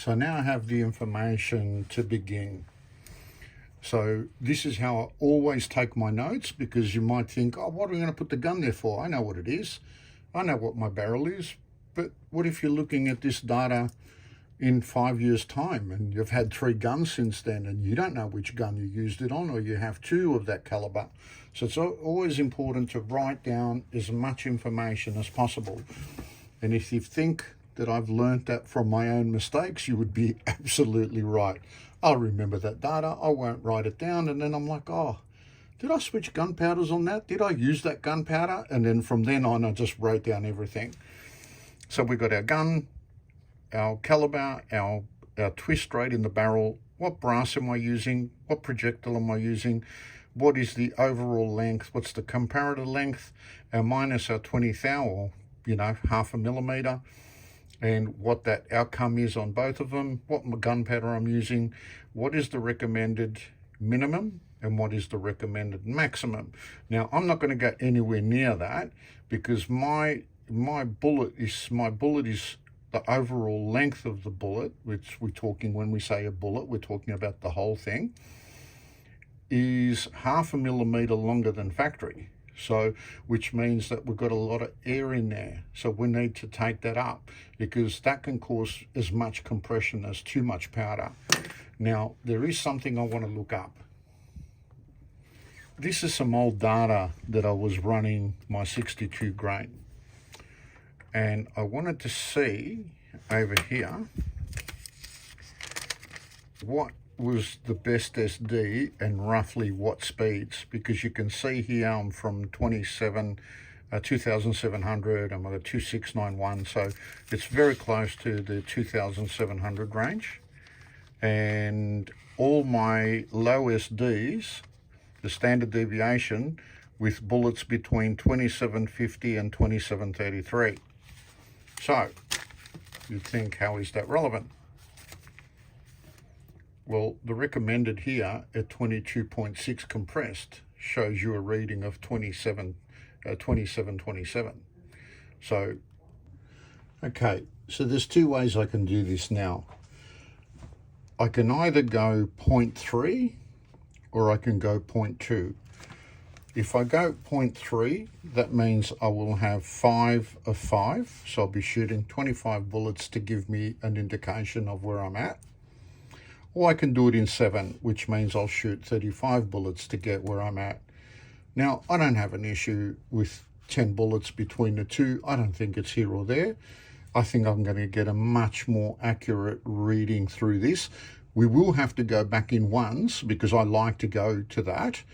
So now I have the information to begin. So this is how I always take my notes, because you might think, oh, what are we going to put the gun there for? I know what it is. I know what my barrel is. But what if you're looking at this data in 5 years' time and you've had 3 guns since then and you don't know which gun you used it on, or you have 2 of that caliber? So it's always important to write down as much information as possible. And if you think that I've learnt that from my own mistakes, you would be absolutely right. I'll remember that data, I won't write it down, and then I'm like, oh, did I switch gunpowders on that? Did I use that gunpowder? And then from then on, I just wrote down everything. So we got our gun, our caliber, our twist rate in the barrel, what brass am I using, what projectile am I using, what is the overall length, what's the comparator length, our minus our 20th thou, or half a millimeter, and what that outcome is on both of them, what gunpowder I'm using, what is the recommended minimum, and what is the recommended maximum. Now, I'm not going to go anywhere near that, because my bullet is the overall length of the bullet, which we're talking, when we say a bullet, we're talking about the whole thing, is half a millimeter longer than factory. So, which means that we've got a lot of air in there. So we need to take that up, because that can cause as much compression as too much powder. Now, there is something I want to look up. This is some old data that I was running my 62 grain. And I wanted to see over here what was the best SD and roughly what speeds, because you can see here I'm from 2700, I'm at a 2691, so it's very close to the 2700 range. And all my low SDs, the standard deviation, with bullets between 2750 and 2733. So you'd think, how is that relevant? Well, the recommended here at 22.6 compressed shows you a reading of 2727. So, okay, so there's 2 ways I can do this now. I can either go 0.3 or I can go 0.2. If I go 0.3, that means I will have 5 of 5. So I'll be shooting 25 bullets to give me an indication of where I'm at. Or I can do it in 7, which means I'll shoot 35 bullets to get where I'm at. Now, I don't have an issue with 10 bullets between the two. I don't think it's here or there. I think I'm going to get a much more accurate reading through this. We will have to go back in ones, because I like to go to that.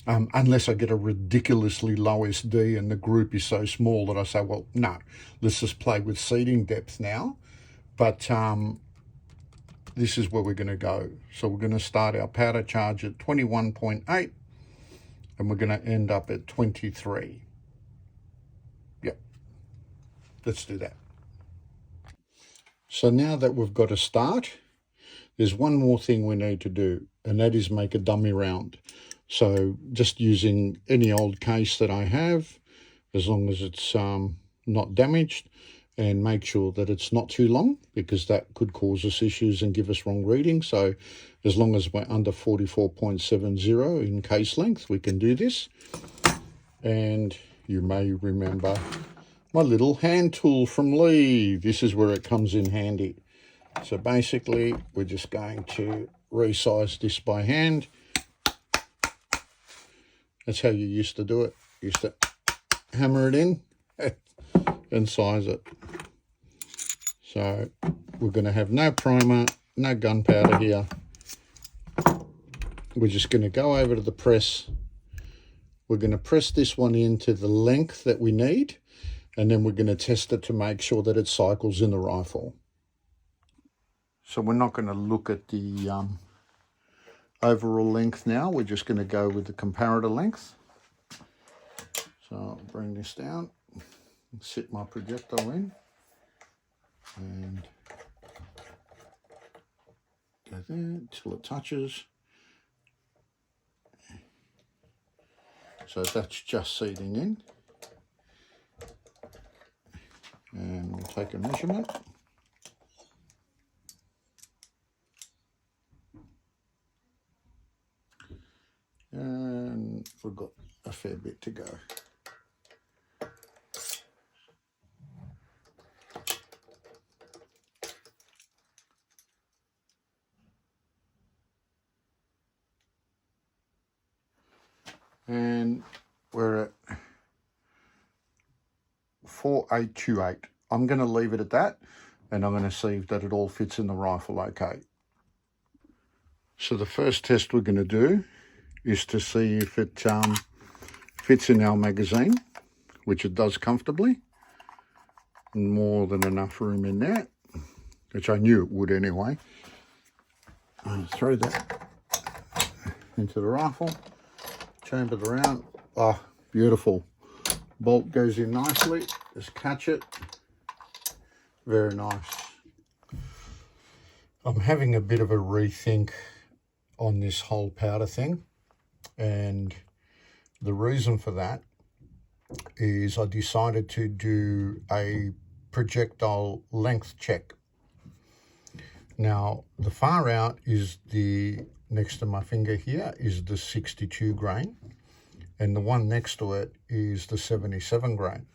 Unless I get a ridiculously low SD and the group is so small that I say, well, no, let's just play with seating depth now. But this is where we're going to go. So we're going to start our powder charge at 21.8 and we're going to end up at 23. Yep, let's do that. So now that we've got a start, there's one more thing we need to do, and that is make a dummy round. So just using any old case that I have, as long as it's not damaged, and make sure that it's not too long, because that could cause us issues and give us wrong readings. So as long as we're under 44.70 in case length, we can do this. And you may remember my little hand tool from Lee. This is where it comes in handy. So basically, we're just going to resize this by hand. That's how you used to do it. You used to hammer it in and size it. So we're going to have no primer, no gunpowder here. We're just going to go over to the press. We're going to press this one into the length that we need, and then we're going to test it to make sure that it cycles in the rifle. So we're not going to look at the overall length now. We're just going to go with the comparator length. So I'll bring this down, sit my projectile in, and go there until it touches. So that's just seating in. And we'll take a measurement. we've got a fair bit to go. And we're at 4828. I'm going to leave it at that, and I'm going to see that it all fits in the rifle okay. So the first test we're going to do is to see if it fits in our magazine, which it does comfortably. More than enough room in there, which I knew it would anyway. I'll throw that into the rifle, chamber it around. Oh, beautiful. Bolt goes in nicely. Just catch it. Very nice. I'm having a bit of a rethink on this whole powder thing, and the reason for that is I decided to do a projectile length check. Now the far out is the, next to my finger here, is the 62 grain, and the one next to it is the 77 grain.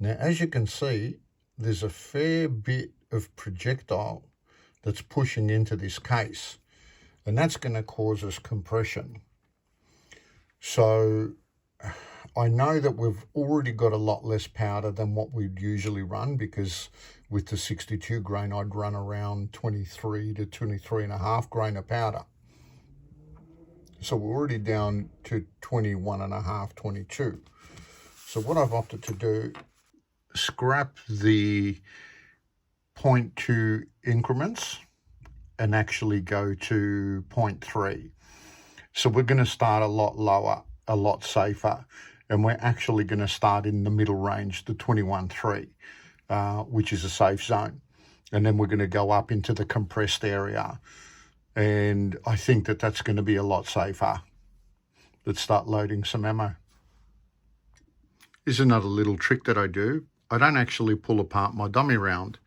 Now as you can see, there's a fair bit of projectile that's pushing into this case, and that's going to cause us compression. So I know that we've already got a lot less powder than what we'd usually run, because with the 62 grain, I'd run around 23 to 23.5 grain of powder. So we're already down to 21.5, 22. So what I've opted to do, scrap the 0.2 increments and actually go to 0.3. So we're going to start a lot lower, a lot safer, and we're actually going to start in the middle range, the 21.3, which is a safe zone. And then we're going to go up into the compressed area. And I think that that's going to be a lot safer. Let's start loading some ammo. Here's another little trick that I do. I don't actually pull apart my dummy round.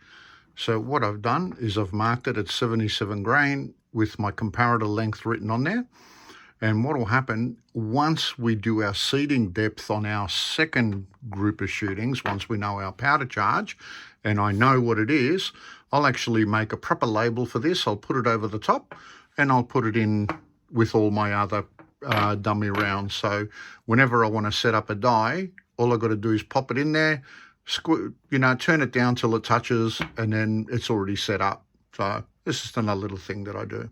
So what I've done is I've marked it at 77 grain with my comparator length written on there. And what will happen, once we do our seeding depth on our second group of shootings, once we know our powder charge and I know what it is, I'll actually make a proper label for this. I'll put it over the top and I'll put it in with all my other dummy rounds. So whenever I want to set up a die, all I've got to do is pop it in there, turn it down till it touches, and then it's already set up. So this is just another little thing that I do.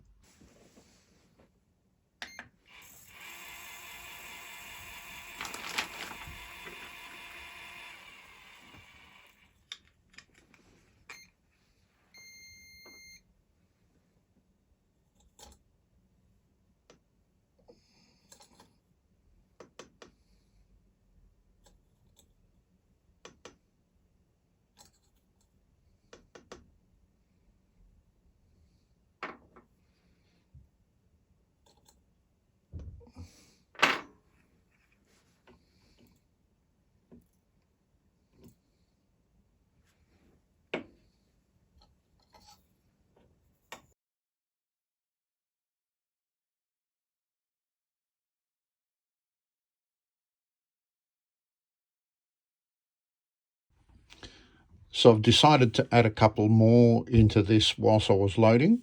So I've decided to add a couple more into this whilst I was loading.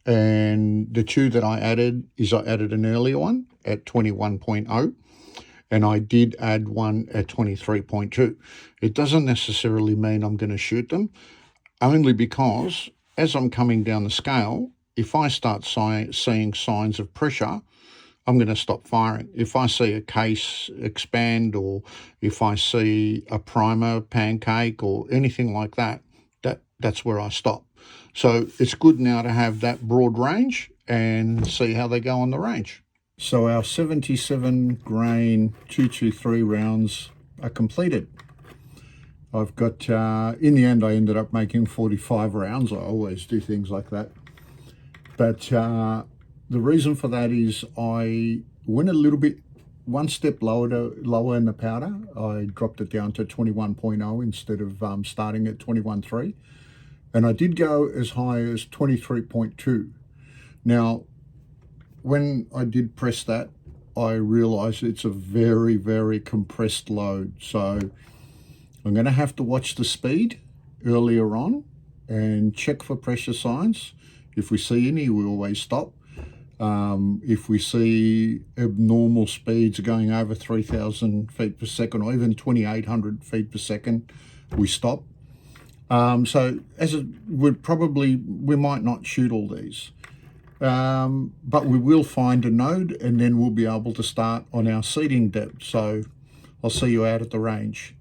And the two that I added is I added an earlier one at 21.0, and I did add one at 23.2. It doesn't necessarily mean I'm going to shoot them, only because as I'm coming down the scale, if I start seeing signs of pressure, I'm going to stop firing. If I see a case expand, or if I see a primer pancake or anything like that, that's where I stop. So it's good now to have that broad range and see how they go on the range. So our 77 grain 223 rounds are completed. I've got, in the end, I ended up making 45 rounds. I always do things like that. But the reason for that is I went a little bit, one step lower in the powder. I dropped it down to 21.0 instead of starting at 21.3. And I did go as high as 23.2. Now, when I did press that, I realise it's a very, very compressed load. So I'm going to have to watch the speed earlier on and check for pressure signs. If we see any, we always stop. If we see abnormal speeds going over 3,000 feet per second or even 2,800 feet per second, we stop. So we might not shoot all these, but we will find a node and then we'll be able to start on our seeding depth. So I'll see you out at the range.